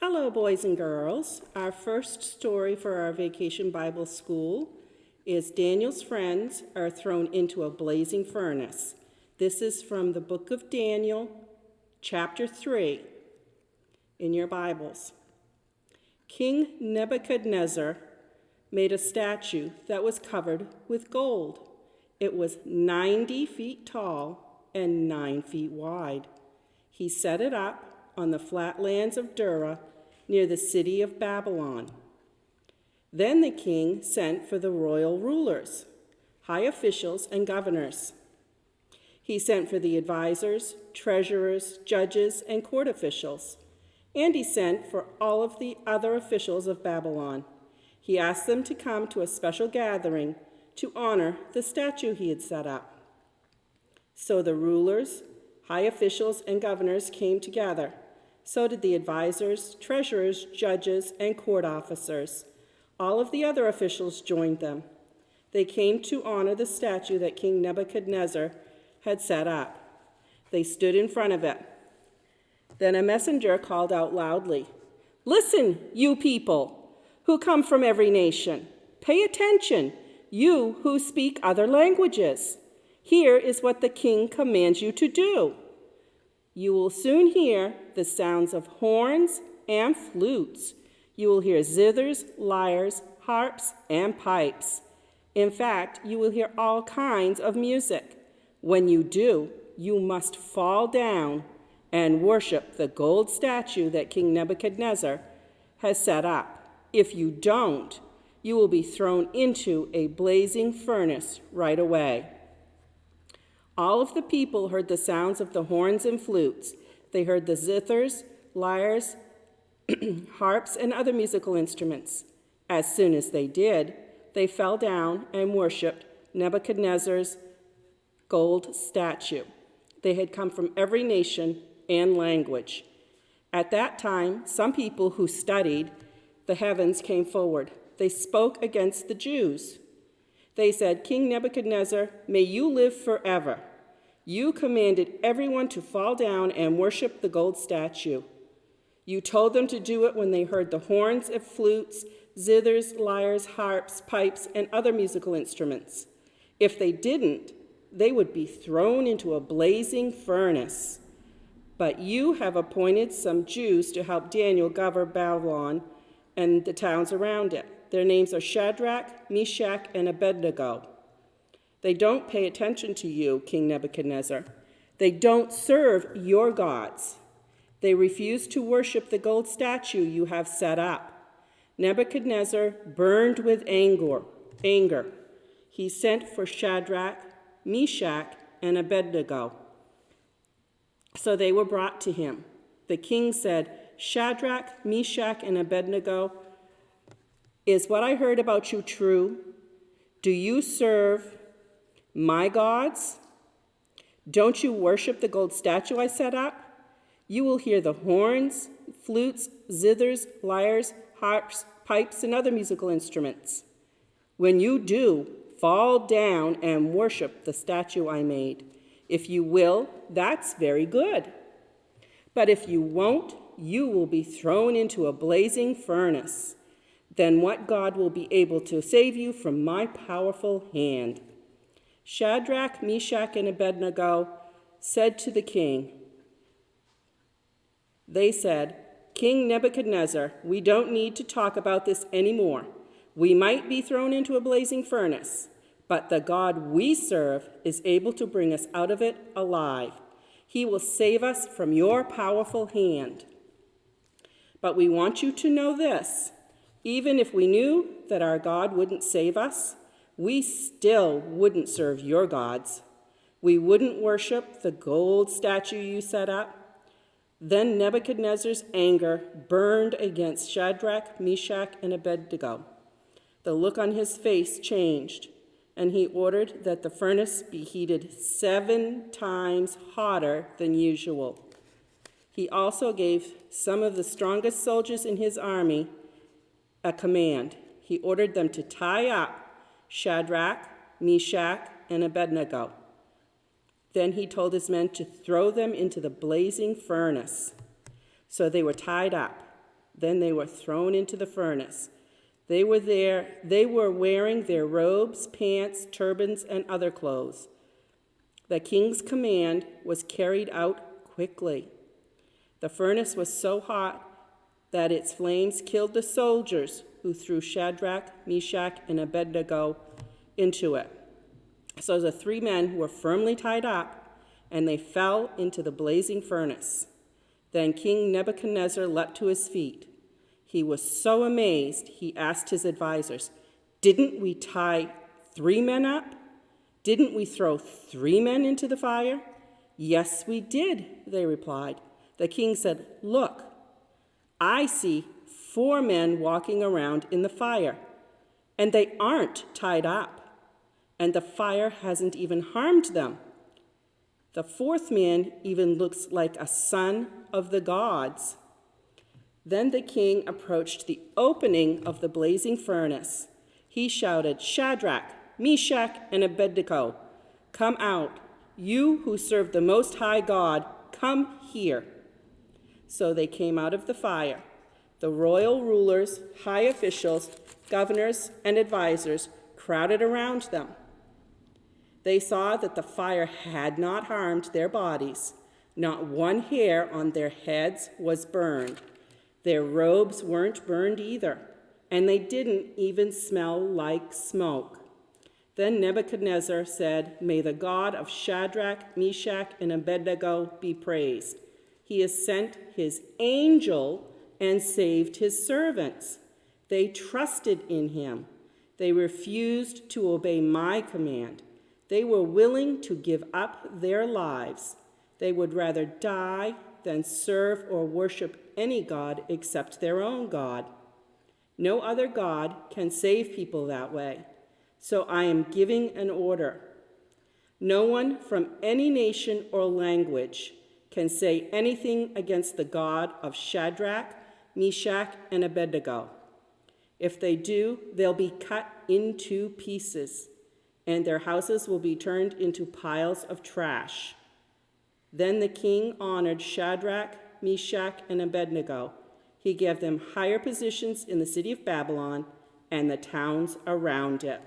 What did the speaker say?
Hello, boys and girls. Our first story for our Vacation Bible School is Daniel's friends are thrown into a blazing furnace. This is from the book of Daniel, chapter 3, in your Bibles. King Nebuchadnezzar made a statue that was covered with gold. It was 90 feet tall and 9 feet wide. He set it up on the flatlands of Dura near the city of Babylon. Then the king sent for the royal rulers, high officials, and governors. He sent for the advisors, treasurers, judges, and court officials. And he sent for all of the other officials of Babylon. He asked them to come to a special gathering to honor the statue he had set up. So the rulers, high officials, and governors came together. So did the advisors, treasurers, judges, and court officers. All of the other officials joined them. They came to honor the statue that King Nebuchadnezzar had set up. They stood in front of it. Then a messenger called out loudly, "Listen, you people who come from every nation. Pay attention, you who speak other languages. Here is what the king commands you to do. You will soon hear the sounds of horns and flutes. You will hear zithers, lyres, harps, and pipes. In fact, you will hear all kinds of music. When you do, you must fall down and worship the gold statue that King Nebuchadnezzar has set up. If you don't, you will be thrown into a blazing furnace right away." All of the people heard the sounds of the horns and flutes. They heard the zithers, lyres, harps, and other musical instruments. As soon as they did, they fell down and worshiped Nebuchadnezzar's gold statue. They had come from every nation and language. At that time, some people who studied the heavens came forward. They spoke against the Jews. They said, "King Nebuchadnezzar, may you live forever. You commanded everyone to fall down and worship the gold statue. You told them to do it when they heard the horns and flutes, zithers, lyres, harps, pipes, and other musical instruments. If they didn't, they would be thrown into a blazing furnace. But you have appointed some Jews to help Daniel govern Babylon and the towns around it. Their names are Shadrach, Meshach, and Abednego. They don't pay attention to you, King Nebuchadnezzar. They don't serve your gods. They refuse to worship the gold statue you have set up." Nebuchadnezzar burned with anger. He sent for Shadrach, Meshach, and Abednego. So they were brought to him. The king said, "Shadrach, Meshach, and Abednego, is what I heard about you true? Do you serve my gods? Don't you worship the gold statue I set up? You will hear the horns, flutes, zithers, lyres, harps, pipes, and other musical instruments. When you do, fall down and worship the statue I made. If you will, that's very good. But if you won't, you will be thrown into a blazing furnace. Then what God will be able to save you from my powerful hand?" Shadrach, Meshach, and Abednego said to the king, they said, "King Nebuchadnezzar, we don't need to talk about this anymore. We might be thrown into a blazing furnace, but the God we serve is able to bring us out of it alive. He will save us from your powerful hand. But we want you to know this. Even if we knew that our God wouldn't save us, we still wouldn't serve your gods. We wouldn't worship the gold statue you set up." Then Nebuchadnezzar's anger burned against Shadrach, Meshach, and Abednego. The look on his face changed, and he ordered that the furnace be heated 7 times hotter than usual. He also gave some of the strongest soldiers in his army a command. He ordered them to tie up Shadrach, Meshach, and Abednego. Then he told his men to throw them into the blazing furnace. So they were tied up. Then they were thrown into the furnace. They were wearing their robes, pants, turbans, and other clothes. The king's command was carried out quickly. The furnace was so hot that its flames killed the soldiers who threw Shadrach, Meshach, and Abednego into it. So the 3 men were firmly tied up, and they fell into the blazing furnace. Then King Nebuchadnezzar leapt to his feet. He was so amazed, he asked his advisors, "Didn't we tie 3 men up? Didn't we throw 3 men into the fire?" "Yes, we did," they replied. The king said, "Look, I see 4 men walking around in the fire, and they aren't tied up, and the fire hasn't even harmed them. The 4th man even looks like a son of the gods." Then the king approached the opening of the blazing furnace. He shouted, "Shadrach, Meshach, and Abednego, come out. You who serve the Most High God, come here." So they came out of the fire. The royal rulers, high officials, governors, and advisors crowded around them. They saw that the fire had not harmed their bodies. Not one hair on their heads was burned. Their robes weren't burned either, and they didn't even smell like smoke. Then Nebuchadnezzar said, "May the God of Shadrach, Meshach, and Abednego be praised. He has sent his angel and saved his servants. They trusted in him. They refused to obey my command. They were willing to give up their lives. They would rather die than serve or worship any god except their own God. No other god can save people that way. So I am giving an order. No one from any nation or language can say anything against the God of Shadrach, Meshach, and Abednego. If they do, they'll be cut into pieces, and their houses will be turned into piles of trash." Then the king honored Shadrach, Meshach, and Abednego. He gave them higher positions in the city of Babylon and the towns around it.